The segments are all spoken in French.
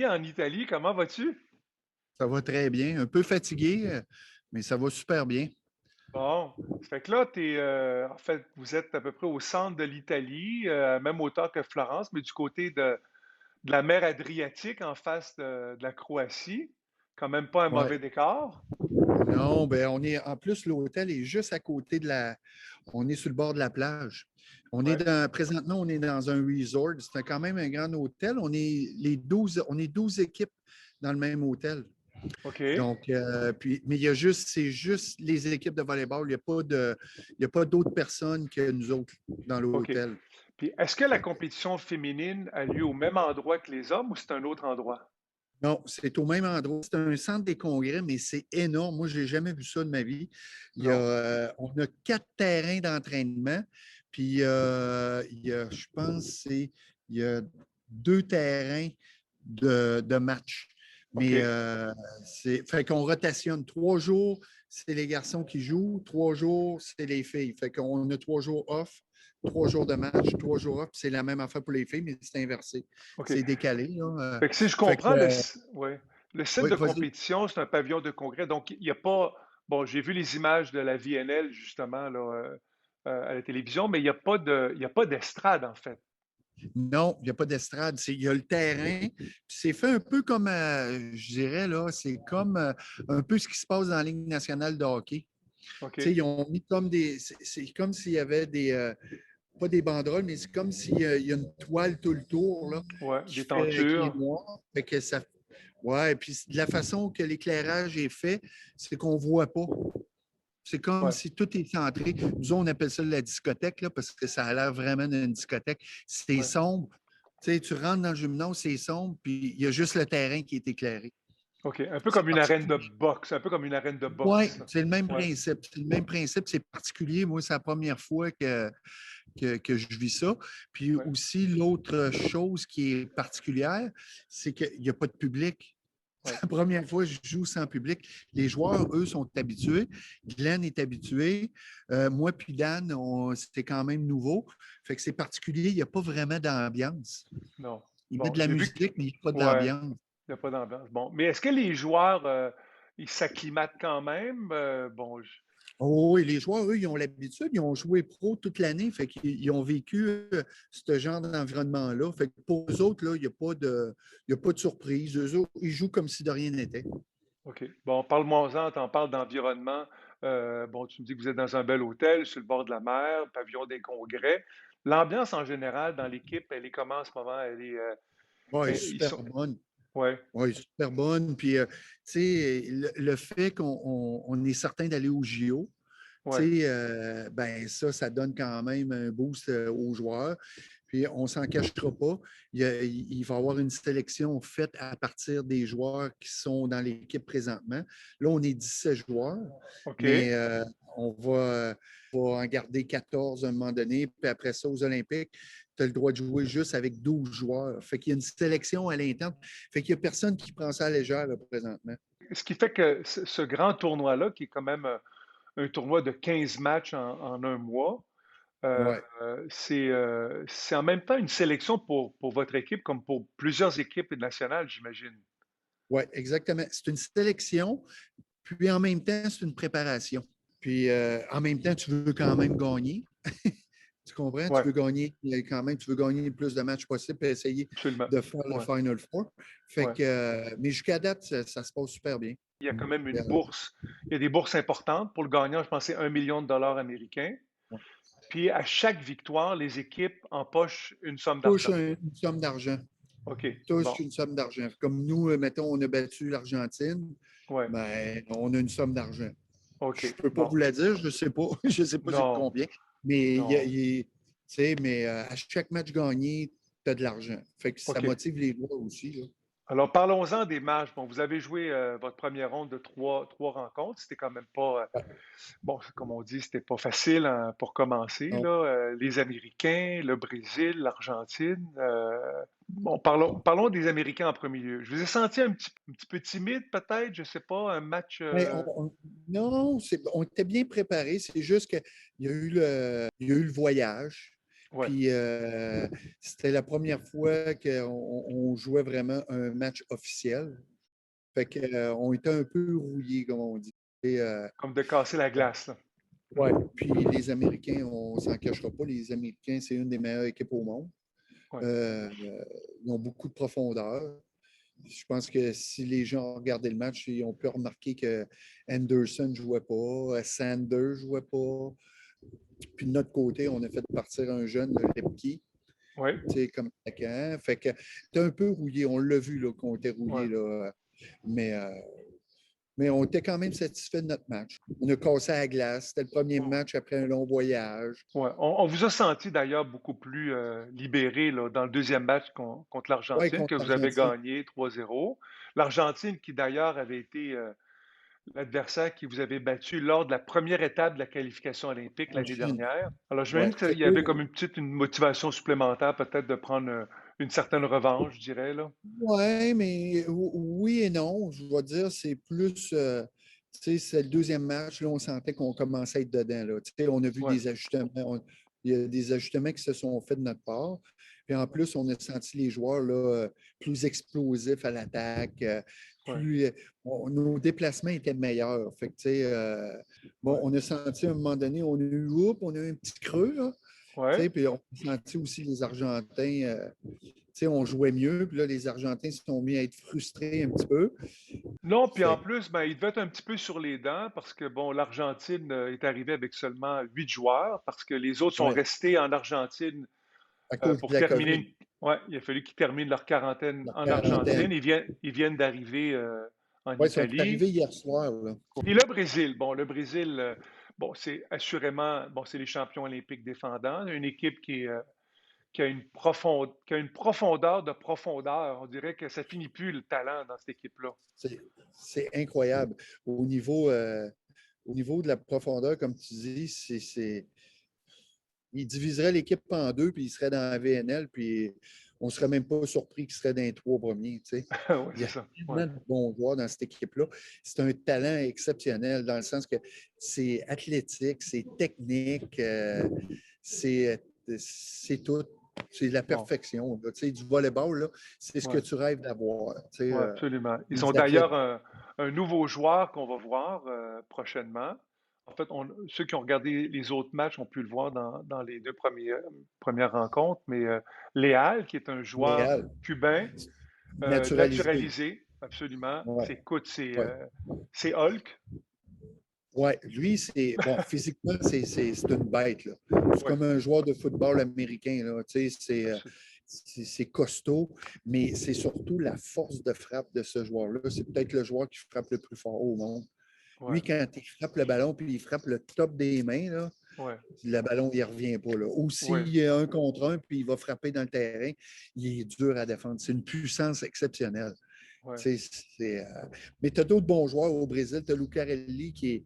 en Italie. Comment vas-tu? Ça va très bien. Un peu fatigué, mais ça va super bien. Bon, ça fait que là, en fait, vous êtes à peu près au centre de l'Italie, même hauteur que Florence, mais du côté de la mer Adriatique en face de la Croatie. Quand même pas un Ouais. mauvais décor. Non, ben on est en plus, l'hôtel est juste à côté de la. On est sur le bord de la plage. Ouais. Présentement, on est dans un resort. C'est quand même un grand hôtel. On est 12 équipes dans le même hôtel. OK. Donc, mais c'est juste les équipes de volleyball. Il n'y a pas d'autres personnes que nous autres dans OK. l'hôtel. Puis, est-ce que la compétition féminine a lieu au même endroit que les hommes ou c'est un autre endroit? Non, c'est au même endroit. C'est un centre des congrès, mais c'est énorme. Moi, je n'ai jamais vu ça de ma vie. Non? On a 4 terrains d'entraînement, puis je pense, il y a 2 terrains de match. Mais OK. fait qu'on rotationne 3 jours, c'est les garçons qui jouent, 3 jours, c'est les filles. Fait qu'on a 3 jours off, 3 jours de match, 3 jours off. C'est la même affaire pour les filles, mais c'est inversé. OK. C'est décalé, là. Fait que si je Fait que, comprends, ouais, le site oui, de vas-y. compétition, c'est un pavillon de congrès. Donc, il n'y a pas. Bon, j'ai vu les images de la VNL, justement, là, à la télévision, mais il y a pas d'estrade, en fait. Non, il n'y a pas d'estrade. Il y a le terrain. C'est fait un peu comme, je dirais, là, c'est comme un peu ce qui se passe dans la Ligue nationale de hockey. OK. Tu sais, ils ont mis comme des. C'est comme s'il y avait des. Pas des banderoles, mais c'est comme s'il y a une toile tout le tour, là, Ouais, des qui est tentures. noire. Fait que ça. Ouais, et puis de la façon que l'éclairage est fait, c'est qu'on ne voit pas. C'est comme Ouais, si tout est centré. Nous, on appelle ça la discothèque, là, parce que ça a l'air vraiment d'une discothèque. C'est ouais. sombre. Tu sais, tu rentres dans le gymnase, c'est sombre, puis il y a juste le terrain qui est éclairé. OK. Un peu C'est comme une arène de particulier. boxe. Un peu comme une arène de Oui, boxe. c'est le même Ouais, principe. C'est le même principe. C'est particulier. Moi, c'est la première fois que je vis ça. Puis ouais. aussi, l'autre chose qui est particulière, c'est qu'il n'y a pas de public. Ouais. C'est la première fois que je joue sans public. Les joueurs, eux, sont habitués. Glenn est habitué. Moi puis Dan, c'était quand même nouveau. Fait que c'est particulier. Il n'y a pas vraiment d'ambiance. Non. Il met Bon, de la j'ai vu que. musique, mais il n'y a pas Ouais, d'ambiance. il n'y a pas d'ambiance. Bon, mais est-ce que les joueurs, ils s'acclimatent quand même? Bon, Oh, et les joueurs, eux, ils ont l'habitude. Ils ont joué pro toute l'année. Fait qu'ils ont vécu ce genre d'environnement-là. Fait que pour eux autres, là, il y a pas de surprise. Eux autres, ils jouent comme si de rien n'était. OK. Bon, parle-moi-en, t'en parles d'environnement. Bon, tu me dis que vous êtes dans un bel hôtel sur le bord de la mer, pavillon des congrès. L'ambiance en général dans l'équipe, elle est comment en ce moment? Oui, Ils super sont. bonne. Ouais, Oui, super bonne. Puis, tu sais, le fait on est certain d'aller au JO, tu ouais, sais, ben ça donne quand même un boost aux joueurs. Puis, on ne s'en cachera pas. Il va y avoir une sélection faite à partir des joueurs qui sont dans l'équipe présentement. Là, on est 17 joueurs, mais OK. on va en garder 14 à un moment donné. Puis après ça, aux Olympiques, tu as le droit de jouer juste avec 12 joueurs. Fait qu'il y a une sélection à l'interne. Fait qu'il n'y a personne qui prend ça à la légère là, présentement. Ce qui fait que ce grand tournoi-là, qui est quand même un tournoi de 15 matchs en un mois, euh, Ouais. c'est en même temps une sélection pour votre équipe, comme pour plusieurs équipes nationales, j'imagine. Oui, exactement. C'est une sélection, puis en même temps, c'est une préparation. Puis en même temps, tu veux quand même gagner. Tu comprends? Tu Ouais, veux gagner quand même, tu veux gagner le plus de matchs possible et essayer absolument. de faire le Ouais, Final Four. Fait ouais. que, mais jusqu'à date, ça se passe super bien. Il y a quand même une Euh, bourse. Il y a des bourses importantes. Pour le gagnant, je pense que c'est 1 million de dollars américains. Puis à chaque victoire, les équipes empochent une somme Touche d'argent. une somme d'argent. OK. Touche Bon. une somme d'argent. Comme nous, mettons, on a battu l'Argentine, Ouais. ben, on a une somme d'argent. Je OK. ne peux pas Bon. vous la dire, je ne sais pas. Je ne sais pas c'est Non. combien. Mais, Non. tu sais, mais à chaque match gagné, tu as de l'argent. Fait que ça OK. motive les joueurs aussi. Là. Alors, parlons-en des matchs. Bon, vous avez joué votre première ronde de trois rencontres. C'était quand même pas, bon, comme on dit, c'était pas facile hein, pour commencer, Non. là. Les Américains, le Brésil, l'Argentine. Bon, parlons des Américains en premier lieu. Je vous ai senti un petit peu timide, peut-être, je sais pas, un match. Mais non, on était bien préparés. C'est juste qu'il y a eu il y a eu le voyage. Ouais. Puis c'était la première fois qu'on jouait vraiment un match officiel. Fait qu'on était un peu rouillés, comme on dit. Et, Comme de casser la glace, là. ouais. Puis les Américains, on ne s'en cachera pas, les Américains, c'est une des meilleures équipes au monde. Ouais. Ils ont beaucoup de profondeur. Je pense que si les gens ont regardé le match, ils ont pu remarquer que Anderson ne jouait pas, Sanders ne jouait pas. Puis de notre côté, on a fait partir un jeune, le Lepke, Ouais. comme attaquant. Fait que t'es un peu rouillé. On l'a vu là, qu'on était rouillé. Ouais. Là. Mais, euh, mais on était quand même satisfait de notre match. On a cassé à la glace. C'était le premier Ouais. match après un long voyage. Ouais. On vous a senti d'ailleurs beaucoup plus libéré là, dans le deuxième match contre Oui, l'Argentine, contre que vous avez l'Argentine. gagné 3-0. L'Argentine qui d'ailleurs avait été l'adversaire qui vous avait battu lors de la première étape de la qualification olympique En l'année Chine. dernière. Alors Ouais. j'imagine qu'il y avait comme une motivation supplémentaire peut-être de prendre une certaine revanche, je dirais, là. Oui, mais oui et non. Je dois dire, c'est plus. Tu sais, c'est le deuxième match. Là, on sentait qu'on commençait à être dedans. Là. Tu sais, on a vu Ouais. des ajustements. Il y a des ajustements qui se sont faits de notre part. Puis en plus, on a senti les joueurs là, plus explosifs à l'attaque. Ouais. Plus, nos déplacements étaient meilleurs. Fait que, tu sais, bon, Ouais. on a senti à un moment donné, on a eu un petit creux. Là, tu Ouais. sais, puis on a senti aussi les Argentins. On jouait mieux, puis là, les Argentins se sont mis à être frustrés un petit peu. Non, puis en Fait plus, ben, il devait être un petit peu sur les dents parce que, bon, l'Argentine est arrivée avec seulement 8 joueurs parce que les autres sont ouais, restés en Argentine à cause de pour la terminer. COVID, Ouais, il a fallu qu'ils terminent leur quarantaine la en quarantaine. Argentine. Ils viennent d'arriver en Oui, ils sont Italie. arrivés hier soir. Là. Et le Brésil, bon, le Brésil, bon, c'est assurément, bon, c'est les champions olympiques défendants, une équipe qui a une profondeur de profondeur. On dirait que ça finit plus le talent dans cette équipe-là. C'est incroyable. Au niveau de la profondeur, comme tu dis, il diviserait l'équipe en deux, puis il serait dans la VNL, puis on ne serait même pas surpris qu'il serait dans les trois premiers. Tu sais. Oui, Il y c'est a ça. Ouais. tellement de bons joueurs dans cette équipe-là. C'est un talent exceptionnel dans le sens que c'est athlétique, c'est technique, c'est tout. C'est la Bon, perfection. Là. Tu sais, du volleyball, là, c'est ce que ouais. tu rêves d'avoir. Tu sais, Ouais, absolument. Ils ont des athlètes. d'ailleurs un nouveau joueur qu'on va voir prochainement. En fait, ceux qui ont regardé les autres matchs ont pu le voir dans les deux premières rencontres, mais Léal, qui est un joueur Léal, cubain, naturalisé. naturalisé, absolument. Ouais, Écoute, ouais. c'est Hulk. Ouais, lui, bon, physiquement, c'est une bête, là. C'est Ouais, comme un joueur de football américain, là. Tu sais, absolument. c'est costaud, mais c'est surtout la force de frappe de ce joueur-là. C'est peut-être le joueur qui frappe le plus fort au monde. Ouais, Lui, quand il frappe le ballon puis il frappe le top des mains, là, ouais, le ballon, il ne revient pas. Là. Ou ouais, s'il y a un contre un puis il va frapper dans le terrain, il est dur à défendre. C'est une puissance exceptionnelle. ouais, Tu sais, mais tu as d'autres bons joueurs au Brésil. Tu as Lucarelli qui est.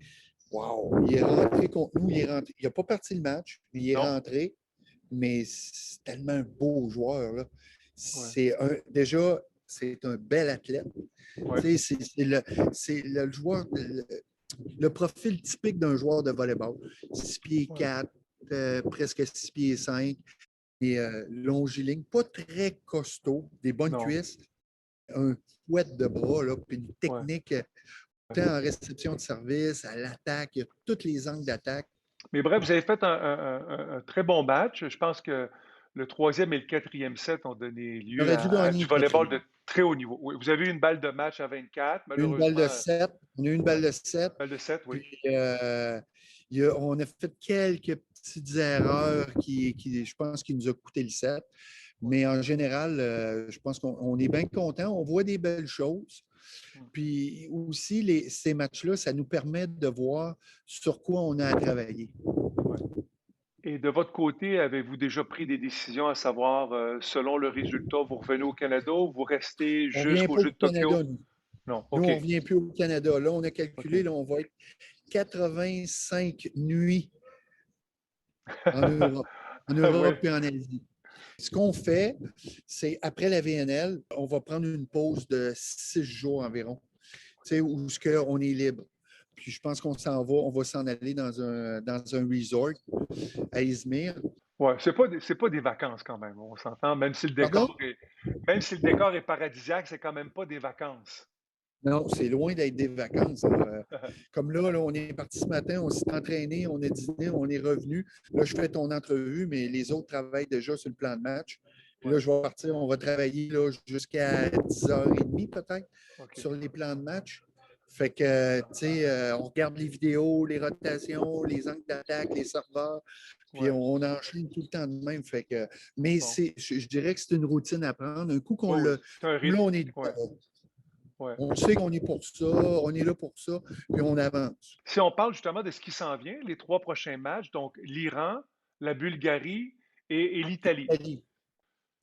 Wow! Il est rentré contre nous. Il n'a pas parti le match. Il est non, rentré, mais c'est tellement un beau joueur. Là. ouais, Déjà, c'est un bel athlète. ouais, Tu sais, c'est le joueur, le profil typique d'un joueur de volleyball. 6 pieds ouais, 4, presque 6 pieds 5, et longiligne, pas très costaud, des bonnes non, cuisses, un fouet de bras, là, puis une ouais. technique, tant en réception de service, à l'attaque, il y a tous les angles d'attaque. Mais bref, vous avez fait un très bon match. Je pense que le troisième et le quatrième set ont donné On lieu aurait dû à gagner du le volleyball de quatrième. très haut niveau. Oui, vous avez eu une balle de match à 24, Une balle de malheureusement. 7. On a eu une Ouais, balle de 7. balle de 7, oui. Puis, on a fait quelques petites erreurs je pense, qui nous a coûté le 7. Ouais, Mais en général, je pense qu'on est bien content. On voit des belles choses. ouais, Puis aussi, ces matchs-là, ça nous permet de voir sur quoi on a à travailler. ouais. Et de votre côté, avez-vous déjà pris des décisions à savoir, selon le résultat, vous revenez au Canada ou vous restez On ne vient jusqu'aux pas Jeux au de Canada, Tokyo? nous. Non, Nous, OK, on ne vient plus au Canada. Là, on a calculé, OK. là, on va être 85 nuits en Europe, en Oui, Europe et en Asie. Ce qu'on fait, c'est après la VNL, on va prendre une pause de 6 jours environ, où on est libre. Puis je pense qu'on va s'en aller dans un resort à Izmir. Ouais, c'est pas des vacances quand même, on s'entend, Pardon? même si le décor est paradisiaque, c'est quand même pas des vacances. Non, c'est loin d'être des vacances, là. Comme là, on est parti ce matin, on s'est entraîné, on a dîné, on est revenu. Là, je fais ton entrevue, mais les autres travaillent déjà sur le plan de match. Puis Ouais, là, je vais partir, on va travailler là, jusqu'à 10h30 peut-être OK. sur les plans de match. Fait que, tu sais, on regarde les vidéos, les rotations, les angles d'attaque, les serveurs, puis Ouais, on enchaîne tout le temps de même. Fait que, mais bon. je dirais que c'est une routine à prendre. Un coup qu'on Oui, oui, l'a, c'est un là, rythme. on est Ouais, dedans. ouais. On sait qu'on est pour ça, on est là pour ça, puis on avance. Si on parle justement de ce qui s'en vient, les 3 prochains matchs, donc l'Iran, la Bulgarie et l'Italie. Italie.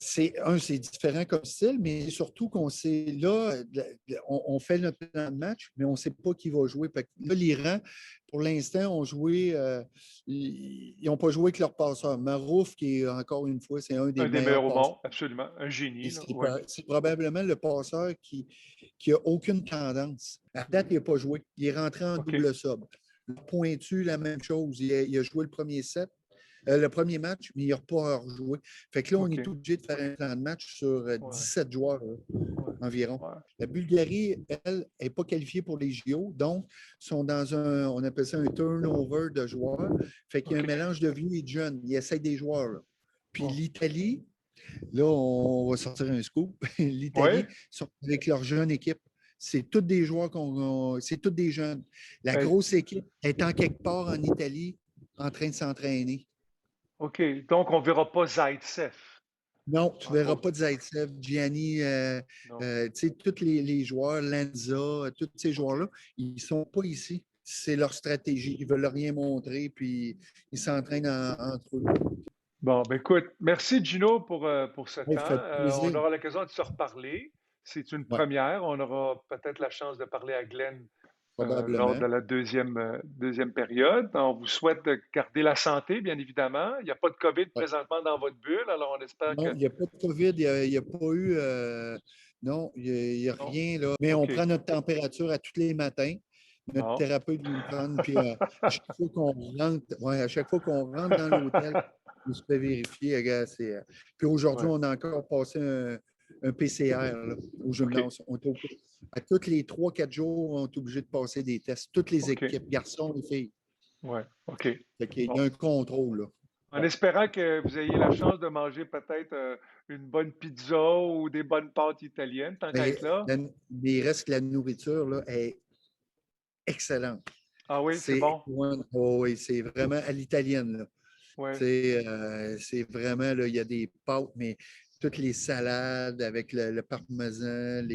C'est différent comme style, mais surtout qu'on sait là, on fait notre plan de match, mais on ne sait pas qui va jouer. Fait que là, l'Iran, pour l'instant, ont joué, ils n'ont pas joué avec leur passeur. Marouf, qui est encore une fois, c'est un des Un des meilleurs meilleurs au passeurs. monde, absolument. Un Et génie, là. c'est Ouais. c'est probablement le passeur qui a aucune tendance. À date, il n'a pas joué. Il est rentré en OK, double sub. Le Pointu, la même chose. Il a joué le premier set. Le premier match, mais il n'a pas rejoué. Fait que là, on est OK. obligé de faire un plan de match sur Ouais, 17 joueurs là, ouais, environ. ouais. La Bulgarie, elle, n'est pas qualifiée pour les JO, donc sont dans on appelle ça un turnover de joueurs. Fait qu'il y a un OK. mélange de vieux et de jeunes. Ils essayent des joueurs. Là. Puis Bon. l'Italie, là, on va sortir un scoop. L'Italie Ouais. sont avec leur jeune équipe. C'est tous des joueurs c'est tous des jeunes. La Ben, grosse équipe est en quelque part en Italie en train de s'entraîner. OK. Donc, on verra pas Zaitsev, Non, tu ne entre verras pas autres. de Zaitsev, Gianni, Non. tu sais, tous les joueurs, Lanza, tous ces OK. joueurs-là, ils ne sont pas ici. C'est leur stratégie. Ils ne veulent rien montrer, puis ils s'entraînent entre eux. Bon, ben écoute, merci Gino pour ce Ça temps. fait On plaisir. aura l'occasion de se reparler. C'est une Oui, première. On aura peut-être la chance de parler à Glenn lors probablement. de la deuxième période. On vous souhaite de garder la santé, bien évidemment. Il n'y a pas de COVID Ouais. présentement dans votre bulle, alors on espère Non, que... il n'y a pas de COVID, il n'y a, pas eu. Non, il n'y a Non. rien là. Mais on OK. prend notre température à tous les matins. Notre Bon. thérapeute vient nous prendre, puis à chaque fois qu'on rentre, ouais, à chaque fois qu'on rentre dans l'hôtel, on se fait vérifier. Regarde, puis aujourd'hui, Ouais. on a encore passé un PCR là, au OK. gymnase. À tous les 3 4 jours, on est obligé de passer des tests. Toutes les OK. équipes, garçons et filles. Ouais. OK. Fait qu'il y Bon. a un contrôle là. En espérant que vous ayez la chance de manger peut-être une bonne pizza ou des bonnes pâtes italiennes, tant qu'à Mais, être là. mais il reste que la nourriture là, est excellente. Ah oui, c'est C'est bon. oh oui, c'est vraiment à l'italienne. Là. Ouais. C'est vraiment, là, il y a des pâtes, mais toutes les salades avec le parmesan,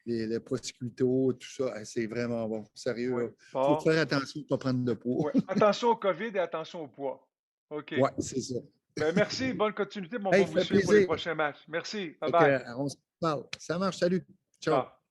le prosciutto, tout ça, c'est vraiment bon. Oui. Sérieux, il faut Bon. faire attention de ne pas prendre de poids. Ouais. Attention au COVID et attention au poids. OK. Ouais, c'est ça. Ben merci, bonne continuité. On va Hey, vous ça fait suivre pour les plaisir. prochains matchs. Merci. Bye Fait bye. on se parle. Ça marche. Salut. Ciao. Ciao.